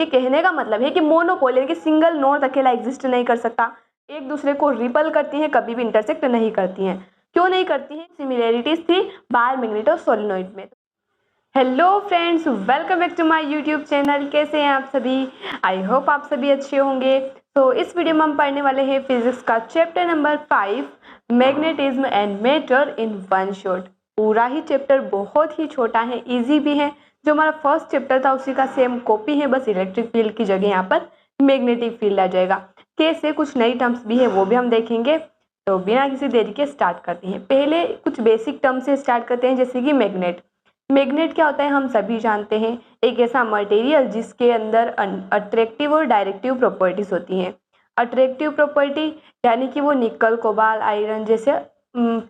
ये कहने का मतलब है कि मोनोपोल यानी कि सिंगल नॉर्थ अकेला एग्जिस्ट नहीं कर सकता, एक दूसरे को रिपल करती हैं, कभी भी इंटरसेक्ट नहीं करती हैं। क्यों नहीं करती हैं? सिमिलैरिटीज थी बार मैग्नेट और सोलेनोइड में। Hello friends, welcome back to my YouTube channel. कैसे हैं आप सभी? आई होप आप सभी अच्छे होंगे। तो इस वीडियो में हम पढ़ने वाले हैं फिजिक्स का chapter number 5, magnetism and matter in one shot. पूरा ही चैप्टर बहुत ही छोटा है, इजी भी है। जो हमारा फर्स्ट चैप्टर था उसी का सेम कॉपी है, बस इलेक्ट्रिक फील्ड की जगह यहाँ पर मैग्नेटिक फील्ड आ जाएगा। कैसे, कुछ नई टर्म्स भी है वो भी हम देखेंगे। तो बिना किसी देरी के स्टार्ट करते हैं। पहले कुछ बेसिक टर्म से स्टार्ट करते हैं, जैसे कि मैग्नेट। मैग्नेट क्या होता है हम सभी जानते हैं, एक ऐसा मटेरियल जिसके अंदर अट्रैक्टिव और डायरेक्टिव प्रॉपर्टीज होती हैं। अट्रैक्टिव प्रॉपर्टी यानी कि वो निकल, कोबाल्ट, आयरन जैसे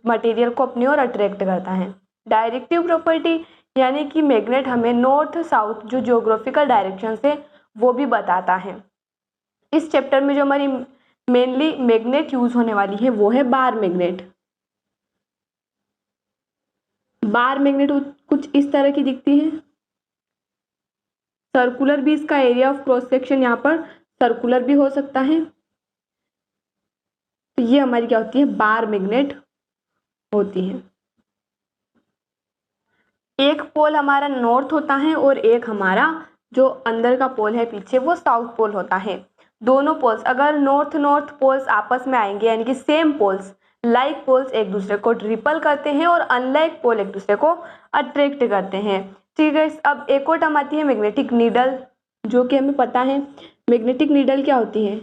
मटेरियल को अपनी ओर अट्रैक्ट करता है। डायरेक्टिव प्रॉपर्टी यानी कि मैग्नेट हमें नॉर्थ साउथ जो जियोग्राफिकल डायरेक्शन है वो भी बताता है। इस चैप्टर में जो हमारी मेनली मैग्नेट यूज होने वाली है वो है बार मैग्नेट। बार मैग्नेट कुछ इस तरह की दिखती है। सर्कुलर भी इसका एरिया ऑफ क्रॉस सेक्शन यहाँ पर सर्कुलर भी हो सकता है। तो ये हमारी क्या होती है, बार मैग्नेट होती है। एक पोल हमारा नॉर्थ होता है और एक हमारा जो अंदर का पोल है पीछे वो साउथ पोल होता है। दोनों पोल्स अगर नॉर्थ नॉर्थ पोल्स आपस में आएंगे यानी कि सेम पोल्स, लाइक पोल्स एक दूसरे को रिपल करते हैं और अनलाइक पोल एक दूसरे को अट्रैक्ट करते हैं। ठीक है, अब एक और टर्म आती है मैग्नेटिक नीडल, जो कि हमें पता है। मैग्नेटिक नीडल क्या होती है?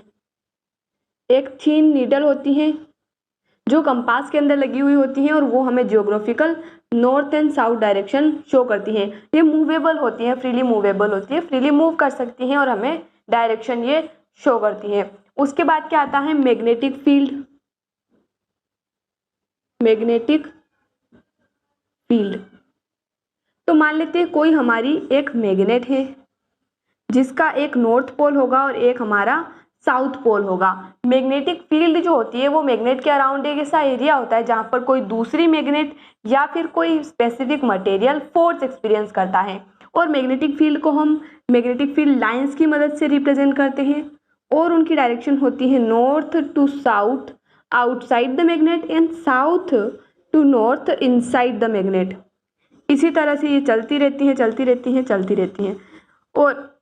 एक थीन नीडल होती है जो कंपास के अंदर लगी हुई होती है और वो हमें geographical north and south direction show करती है। ये मूवेबल होती है, फ्रीली मूवेबल होती है, फ्रीली मूव कर सकती हैं और हमें डायरेक्शन ये शो करती है। उसके बाद क्या आता है, मैग्नेटिक फील्ड। मैग्नेटिक फील्ड तो मान लेते हैं कोई हमारी एक मैग्नेट है जिसका एक नॉर्थ पोल होगा और एक हमारा साउथ पोल होगा। मैग्नेटिक फील्ड जो होती है वो मैग्नेट के अराउंड एक ऐसा एरिया होता है जहां पर कोई दूसरी मैग्नेट या फिर कोई स्पेसिफिक मटेरियल फोर्स एक्सपीरियंस करता है। और मैग्नेटिक फील्ड को हम मैग्नेटिक फील्ड लाइंस की मदद से रिप्रेजेंट करते हैं और उनकी डायरेक्शन होती है north to south outside the magnet and south to north inside the magnet. इसी तरह से ये चलती रहती हैं, चलती रहती हैं, चलती रहती हैं। और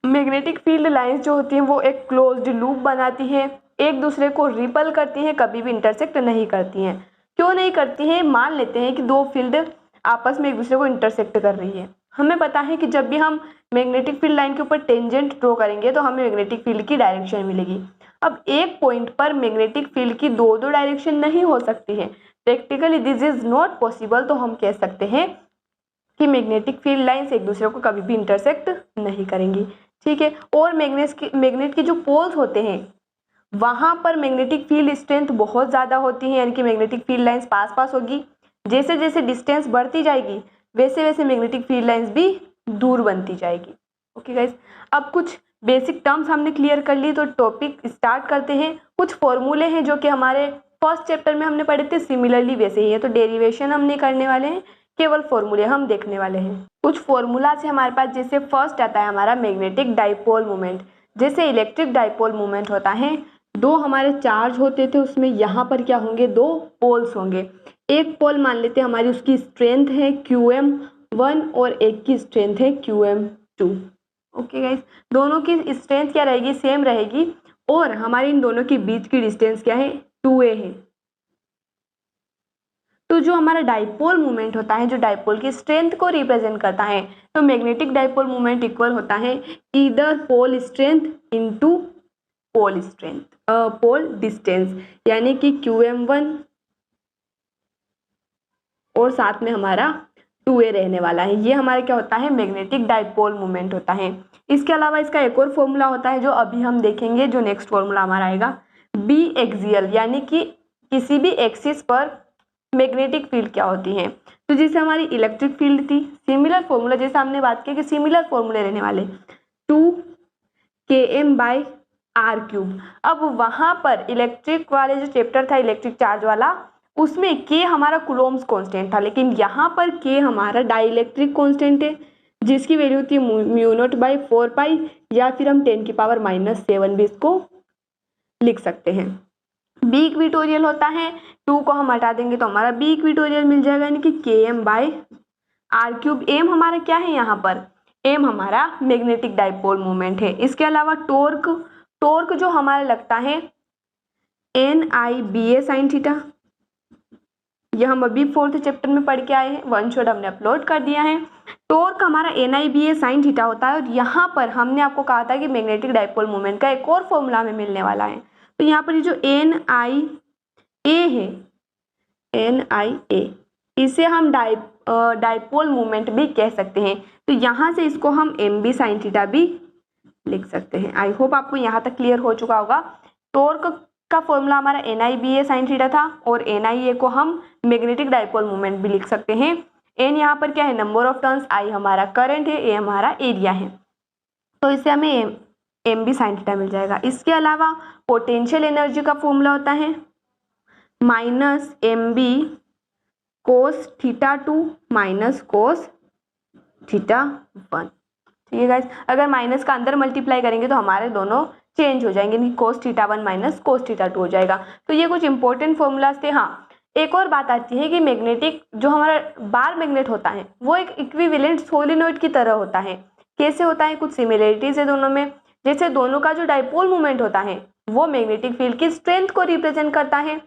मैग्नेटिक फील्ड लाइंस जो होती हैं वो एक क्लोज्ड लूप बनाती हैं, एक दूसरे को रिपल करती हैं, कभी भी इंटरसेक्ट नहीं करती हैं। क्यों नहीं करती हैं? मान लेते हैं कि दो फील्ड आपस में एक दूसरे को इंटरसेक्ट कर रही है। हमें पता है कि जब भी हम मैग्नेटिक फील्ड लाइन के ऊपर टेंजेंट ड्रॉ करेंगे तो हमें मैग्नेटिक फील्ड की डायरेक्शन मिलेगी। अब एक पॉइंट पर मैग्नेटिक फील्ड की दो डायरेक्शन नहीं हो सकती है, practically this is not possible. तो हम कह सकते हैं कि मैग्नेटिक फील्ड लाइंस एक दूसरे को कभी भी इंटरसेक्ट नहीं करेंगी। ठीक है, और मैग्नेट के जो पोल्स होते हैं वहां पर मैग्नेटिक फील्ड स्ट्रेंथ बहुत ज़्यादा होती है, यानी कि मैग्नेटिक फील्ड लाइंस पास पास होगी। जैसे जैसे डिस्टेंस बढ़ती जाएगी वैसे वैसे मैग्नेटिक फील्ड लाइंस भी दूर बनती जाएगी। ओके गाइस, अब कुछ बेसिक टर्म्स हमने क्लियर कर ली तो टॉपिक स्टार्ट करते हैं। कुछ फॉर्मूले हैं जो कि हमारे फर्स्ट चैप्टर में हमने पढ़े थे, सिमिलरली वैसे ही है, तो डेरिवेशन हम नहीं करने वाले हैं, केवल फॉर्मूले हम देखने वाले हैं। कुछ फॉर्मूला से हमारे पास, जैसे फर्स्ट आता है हमारा मैग्नेटिक डाइपोल मोमेंट। जैसे इलेक्ट्रिक डाइपोल मोमेंट होता है, दो हमारे चार्ज होते थे, उसमें यहाँ पर क्या होंगे, दो पोल्स होंगे। एक पोल मान लेते हैं हमारी उसकी स्ट्रेंथ है QM1 और एक की स्ट्रेंथ है QM2। ओके गाइस, दोनों की स्ट्रेंथ क्या रहेगी, सेम रहेगी, और हमारे इन दोनों के बीच की डिस्टेंस क्या है, 2a है। तो जो हमारा डाइपोल मोमेंट होता है, जो डाइपोल की स्ट्रेंथ को रिप्रेजेंट करता है, तो मैग्नेटिक डाइपोल मोमेंट इक्वल होता है either pole strength into pole strength pole distance, यानी कि QM1 और साथ में हमारा 2a रहने वाला है। ये हमारा क्या होता है, मैग्नेटिक डाइपोल मोमेंट होता है। इसके अलावा इसका एक और फॉर्मूला होता है जो अभी हम देखेंगे, जो नेक्स्ट फॉर्मूला हमारा आएगा, बी एक्सियल, यानी कि किसी भी एक्सिस पर मैग्नेटिक फील्ड क्या होती है। तो जैसे हमारी इलेक्ट्रिक फील्ड थी, सिमिलर फॉर्मूला, जैसे हमने बात की कि सिमिलर फॉर्मूले रहने वाले 2km/r³। अब वहां पर इलेक्ट्रिक वाले जो चैप्टर था इलेक्ट्रिक चार्ज वाला, उसमें k हमारा कूलोम्स कांस्टेंट था, लेकिन यहाँ पर k हमारा डाइलेक्ट्रिक कांस्टेंट है। जिसकी वैल्यू थी μ0/4 या फिर हम 10⁻⁻7 भी इसको लिख सकते हैं। बी इक्विटोरियल होता है, 2 को हम हटा देंगे तो हमारा बी इक्विटोरियल मिल जाएगा, यानी कि km/r³। एम हमारा क्या है यहाँ पर, एम हमारा मैग्नेटिक डाइपोल मोमेंट है। इसके अलावा टॉर्क जो हमारा लगता है NIBA sin थीटा, यह हम अभी 4th चैप्टर में पढ़ के आए हैं, वन शॉट हमने अपलोड कर दिया है। टॉर्क हमारा NIBA sin थीटा होता है। और यहाँ पर हमने आपको कहा था कि मैग्नेटिक डाइपोल मोमेंट का एक और फॉर्मूला हमें मिलने वाला है। तो यहाँ पर ये जो NIA है, NIA, इसे हम डाइपोल मोमेंट भी कह सकते हैं। तो यहाँ से इसको हम MB sin थीटा भी लिख सकते हैं। आई होप आपको यहाँ तक क्लियर हो चुका होगा। टॉर्क का फॉर्मूला हमारा NIBA sin थीटा था और NIA को हम मैग्नेटिक डाइपोल मोमेंट भी लिख सकते हैं। N यहाँ पर क्या है, नंबर ऑफ टर्न्स, I हमारा करंट है, A हमारा एरिया है। तो इससे हमें MB sin थीटा मिल जाएगा। इसके अलावा पोटेंशियल एनर्जी का फॉर्मूला होता है -MB cos θ2 माइनस cos θ1। ठीक है गाइस, अगर माइनस का अंदर मल्टीप्लाई करेंगे तो हमारे दोनों चेंज हो जाएंगे, यानी cos θ1 माइनस cos θ2 हो जाएगा। तो ये कुछ इंपॉर्टेंट फॉर्मूलाज थे। हाँ, एक और बात आती है कि मैग्नेटिक जो हमारा बार मैग्नेट होता है वो एक इक्विवेलेंट सोलेनोइड की तरह होता है। कैसे होता है, कुछ सिमिलरिटीज है दोनों में। जैसे दोनों का जो डाइपोल मोमेंट होता है वो मैग्नेटिक फील्ड की स्ट्रेंथ को रिप्रेजेंट करता है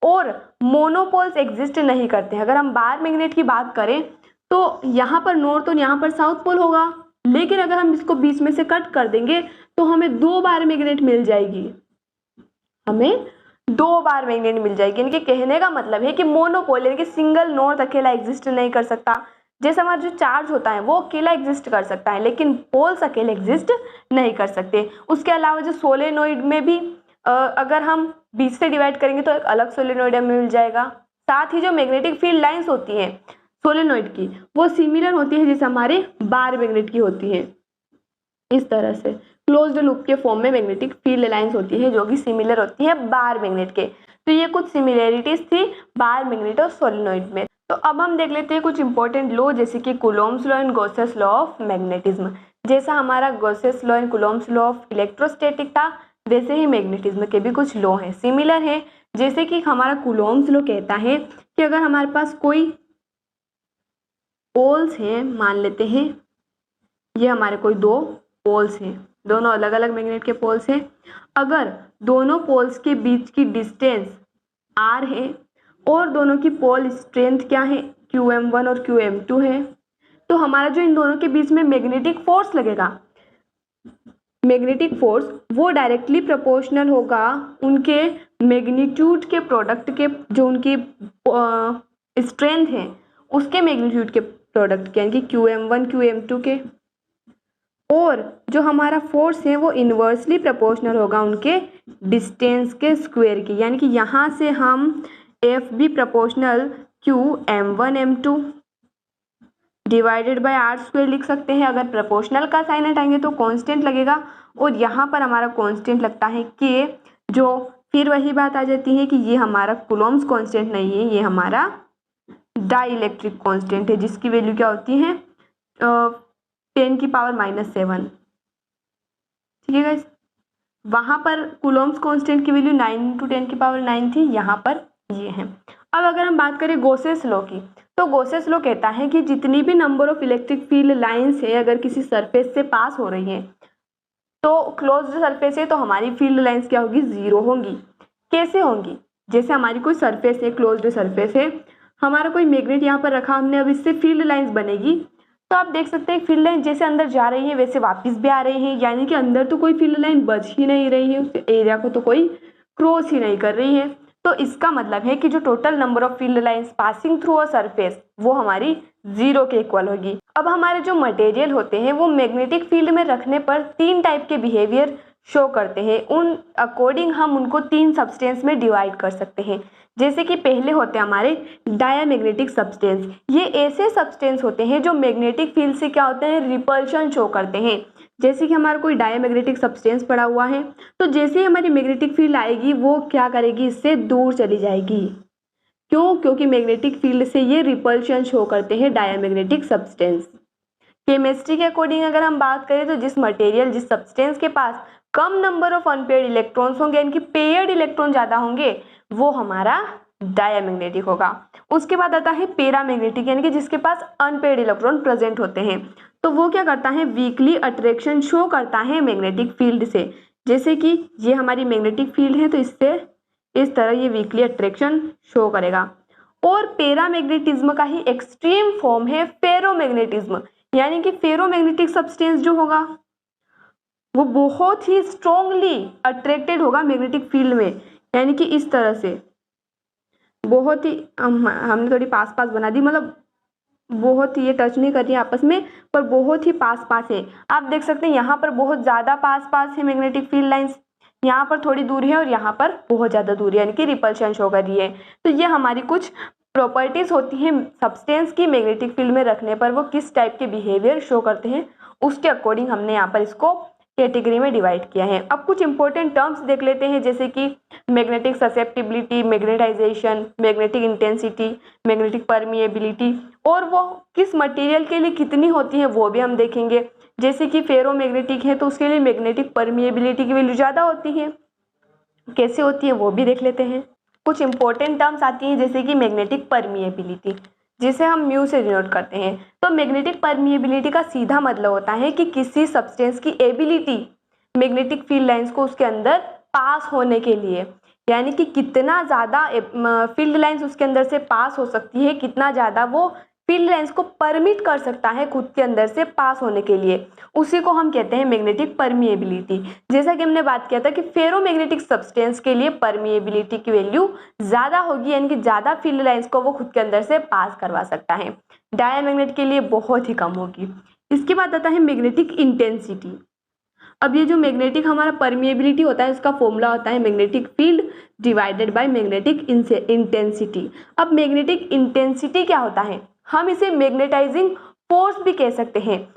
और मोनोपोल्स एग्जिस्ट नहीं करते हैं। अगर हम बार मैग्नेट की बात करें तो यहाँ पर नॉर्थ और यहाँ पर साउथ पोल होगा, लेकिन अगर हम इसको बीच में से कट कर देंगे तो हमें 2 बार मैग्नेट मिल जाएगी, हमें 2 बार मैग्नेट मिल जाएगी। इनके कहने का मतलब है कि मोनोपोल यानी कि सिंगल नॉर्थ अकेला एग्जिस्ट नहीं कर सकता। जैसे हमारा जो चार्ज होता है वो अकेला एग्जिस्ट कर सकता है, लेकिन पोल्स अकेले एग्जिस्ट नहीं कर सकते। उसके अलावा जो सोलेनोइड में भी अगर हम बीच से डिवाइड करेंगे तो एक अलग सोलेनोइड हमें मिल जाएगा। साथ ही जो मैग्नेटिक फील्ड लाइंस होती हैं सोलेनोइड की वो सिमिलर होती है जैसे हमारे बार मैग्नेट की होती है। इस तरह से क्लोज्ड लूप के फॉर्म में मैग्नेटिक फील्ड लाइंस होती है जो कि सिमिलर होती है बार मैग्नेट के। तो ये कुछ सिमिलरिटीज थी बार मैग्नेट और सोलेनोइड में। तो अब हम देख लेते हैं कुछ इंपॉर्टेंट लॉ, जैसे कि Coulomb's law and Gauss's law of magnetism. जैसा हमारा Gauss's law and Coulomb's law of electrostatic था, वैसे ही मैग्नेटिज्म के भी कुछ लॉ हैं, सिमिलर है। जैसे कि हमारा कूलॉम्स लॉ कहता है कि अगर हमारे पास कोई पोल्स हैं, मान लेते हैं ये हमारे कोई 2 पोल्स हैं, दोनों अलग अलग मैग्नेट के पोल्स हैं। अगर दोनों पोल्स के बीच की डिस्टेंस r है और दोनों की पोल स्ट्रेंथ क्या है, QM1 और QM2 है, तो हमारा जो इन दोनों के बीच में मैग्नेटिक फोर्स लगेगा, मैग्नेटिक फोर्स वो डायरेक्टली प्रोपोर्शनल होगा उनके मैग्नीट्यूड के प्रोडक्ट के, जो उनकी स्ट्रेंथ है उसके मैग्नीट्यूड के प्रोडक्ट के, यानी कि QM1 QM2 के। और जो हमारा फोर्स है वो इन्वर्सली प्रोपोर्शनल होगा उनके डिस्टेंस के स्क्वायर की, यानी कि यहाँ से हम F भी proportional QM1 M2 divided by r² लिख सकते हैं। अगर प्रोपोर्शनल का साइन हटाएंगे तो कांस्टेंट लगेगा और यहाँ पर हमारा कांस्टेंट लगता है K, जो फिर वही बात आ जाती है कि ये हमारा कूलॉम्स कांस्टेंट नहीं है, ये हमारा डाइलेक्ट्रिक कांस्टेंट है जिसकी वैल्यू क्या होती है 10⁻⁻7। ठीक है गाइस, वहाँ पर कूलॉम्स कांस्टेंट की वैल्यू 9 × 10⁹ थी, यहाँ पर ये है। अब अगर हम बात करें गॉसेस लॉ की, तो गॉसेस लॉ कहता है कि जितनी भी number of electric field lines है अगर किसी सरफेस से पास हो रही हैं तो क्लोज्ड सरफेस है तो हमारी फील्ड लाइंस क्या होगी, 0 होंगी। कैसे होंगी, जैसे हमारी कोई सरफेस है, क्लोज्ड सरफेस है, हमारा कोई मैग्नेट यहाँ पर रखा हमने, अब इससे फील्ड लाइंस बनेगी। तो आप देख सकते हैं फील्ड लाइन जैसे अंदर जा रही है वैसे वापस भी आ रही है, यानी कि अंदर तो कोई फील्ड लाइन बच ही नहीं रही है, उस एरिया को तो कोई क्रॉस ही नहीं कर रही है। तो इसका मतलब है कि जो total number of field lines passing through a surface वो हमारी 0 के इक्वल होगी। अब हमारे जो मटेरियल होते हैं वो मैग्नेटिक फील्ड में रखने पर 3 टाइप के बिहेवियर शो करते हैं। उन अकॉर्डिंग हम उनको 3 सब्सटेंस में डिवाइड कर सकते हैं। जैसे कि पहले होते हैं हमारे डायामैग्नेटिक सब्सटेंस। ये ऐसे सब्सटेंस होते हैं जो मैग्नेटिक फील्ड से क्या होते हैं, रिपल्शन शो करते हैं। जैसे कि हमारा कोई डायामैग्नेटिक सब्सटेंस पड़ा हुआ है तो जैसे ही हमारी मैग्नेटिक फील्ड आएगी वो क्या करेगी, इससे दूर चली जाएगी। क्यों, क्योंकि मैग्नेटिक फील्ड से ये रिपल्शन शो करते हैं डायामैग्नेटिक सब्सटेंस। केमिस्ट्री के अकॉर्डिंग अगर हम बात करें तो जिस मटेरियल जिस सब्सटेंस के पास कम नंबर ऑफ अनपेयर्ड इलेक्ट्रॉन्स होंगे, यानी कि पेयर्ड इलेक्ट्रॉन ज़्यादा होंगे, वो हमारा डायमैग्नेटिक होगा। उसके बाद आता है पैरामैग्नेटिक, यानी कि जिसके पास अनपेयर्ड इलेक्ट्रॉन प्रेजेंट होते हैं। तो वो क्या करता है, वीकली अट्रैक्शन शो करता है मैग्नेटिक फील्ड से। जैसे कि ये हमारी मैग्नेटिक फील्ड है, तो इससे इस तरह ये वीकली अट्रैक्शन शो करेगा। और पैरामैग्नेटिज्म का ही एक्सट्रीम फॉर्म है फेरोमैग्नेटिज्म, यानी कि फेरोमैग्नेटिक सब्सटेंस जो होगा वो बहुत ही स्ट्रॉन्गली अट्रैक्टेड होगा मैग्नेटिक फील्ड में, यानी कि इस तरह से बहुत ही हमने थोड़ी पास पास बना दी, मतलब बहुत ही ये टच नहीं कर रही है आपस में, पर बहुत ही पास पास है। आप देख सकते हैं यहाँ पर बहुत ज़्यादा पास पास है मैग्नेटिक फील्ड लाइंस, यहाँ पर थोड़ी दूरी है और यहाँ पर बहुत ज़्यादा दूरी है, यानी कि रिपल्शन शो कर रही है। तो ये हमारी कुछ प्रॉपर्टीज होती हैं सब्सटेंस की मैग्नेटिक फील्ड में रखने पर वो किस टाइप के बिहेवियर शो करते हैं, उसके अकॉर्डिंग हमने यहाँ पर इसको कैटेगरी में डिवाइड किया है। अब कुछ इंपॉर्टेंट टर्म्स देख लेते हैं, जैसे कि magnetic susceptibility, magnetisation, magnetic intensity, magnetic permeability, और वो किस मटेरियल के लिए कितनी होती है वो भी हम देखेंगे। जैसे कि फेरोमैग्नेटिक है तो उसके लिए मैग्नेटिक परमिएबिलिटी की वैल्यू ज़्यादा होती है, कैसे होती है वो भी देख लेते हैं। कुछ इंपॉर्टेंट टर्म्स आती हैं जैसे कि मैग्नेटिक परमिएबिलिटी, जिसे हम म्यू से डिनोट करते हैं। तो मैग्नेटिक परमिएबिलिटी का सीधा मतलब होता है कि किसी सब्सटेंस की एबिलिटी मैग्नेटिक फील्ड लाइंस को उसके अंदर पास होने के लिए, यानी कि कितना ज़्यादा फील्ड लाइंस उसके अंदर से पास हो सकती है, कितना ज़्यादा वो फील्ड लाइंस को परमिट कर सकता है खुद के अंदर से पास होने के लिए, उसी को हम कहते हैं मैग्नेटिक परमिएबिलिटी। जैसा कि हमने बात किया था कि फेरोमैग्नेटिक सब्सटेंस के लिए परमिएबिलिटी की वैल्यू ज़्यादा होगी, यानी कि ज़्यादा फील्ड लाइंस को वो खुद के अंदर से पास करवा सकता है। डायमैग्नेट के लिए बहुत ही कम होगी। इसके बाद आता है मैग्नेटिक इंटेंसिटी। अब ये जो मैग्नेटिक हमारा परमिएबिलिटी होता है, इसका फॉर्मूला होता है magnetic field divided by magnetic intensity. अब मैग्नेटिक इंटेंसिटी क्या होता है, हम इसे मैग्नेटाइजिंग फोर्स भी कह सकते हैं।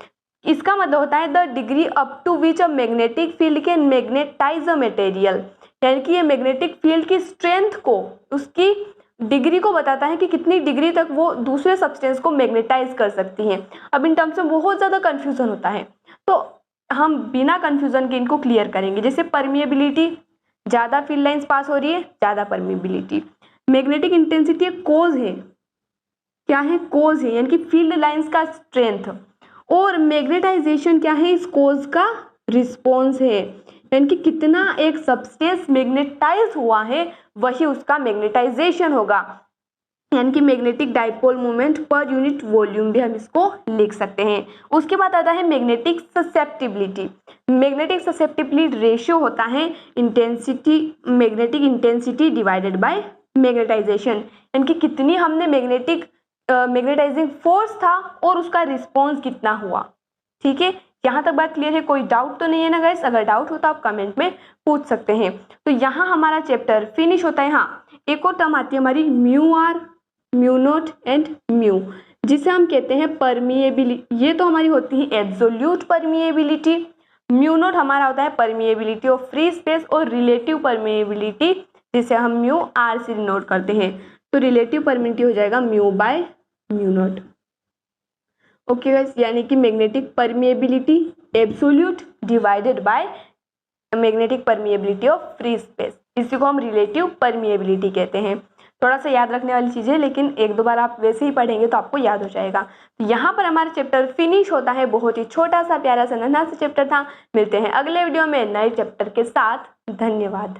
इसका मतलब होता है the degree up to which a magnetic field can magnetise a material, यानी कि ये मैग्नेटिक फील्ड की स्ट्रेंथ को, उसकी डिग्री को बताता है कि कितनी डिग्री तक वो दूसरे सब्सटेंस को मैग्नेटाइज कर सकती हैं। अब इन टर्म्स में बहुत ज़्यादा कन्फ्यूजन होता है, तो हम बिना कन्फ्यूजन के इनको क्लियर करेंगे। जैसे परमिएबिलिटी, ज़्यादा फील्ड लाइंस पास हो रही है, ज़्यादा परमिएबिलिटी। मैग्नेटिक इंटेंसिटी एक कोज है, क्या है, कोज है, यानी कि फील्ड लाइंस का स्ट्रेंथ। और मैग्नेटाइजेशन क्या है, इस कोज का रिस्पॉन्स है, यानी कि कितना एक सब्सटेंस मैग्नेटाइज हुआ है वही उसका मैग्नेटाइजेशन होगा, यानी कि magnetic dipole moment per unit volume भी हम इसको लिख सकते हैं। उसके बाद आता है magnetic susceptibility. Magnetic susceptibility ratio होता है intensity, magnetic intensity divided by magnetisation, यानी कि कितनी हमने मैग्नेटाइजिंग फोर्स था और उसका रिस्पॉन्स कितना हुआ। ठीक है, यहाँ तक बात क्लियर है, कोई डाउट तो नहीं है ना गाइस? अगर डाउट हो तो आप कमेंट में पूछ सकते हैं। तो यहाँ हमारा चैप्टर फिनिश होता है। हाँ, एक और टर्म आती है हमारी mu R, mu naught and mu, जिसे हम कहते हैं परमिएबिलिटी। ये तो हमारी होती है एब्सोल्यूट परमिएबिलिटी। म्यू नॉट हमारा होता है परमिएबिलिटी ऑफ फ्री स्पेस, और रिलेटिव परमिएबिलिटी जिसे हम म्यू आर से डिनोट करते हैं। तो रिलेटिव परमिएबिलिटी हो जाएगा mu by mu naught. Okay guys, यानी कि magnetic permeability absolute divided by magnetic permeability of free space, इसी को हम रिलेटिव परमिएबिलिटी कहते हैं। थोड़ा सा याद रखने वाली चीज़ है, लेकिन एक दो बार आप वैसे ही पढ़ेंगे तो आपको याद हो जाएगा। तो यहाँ पर हमारा चैप्टर फिनिश होता है। बहुत ही छोटा सा प्यारा सा नन्हा सा चैप्टर था। मिलते हैं अगले वीडियो में नए चैप्टर के साथ। धन्यवाद।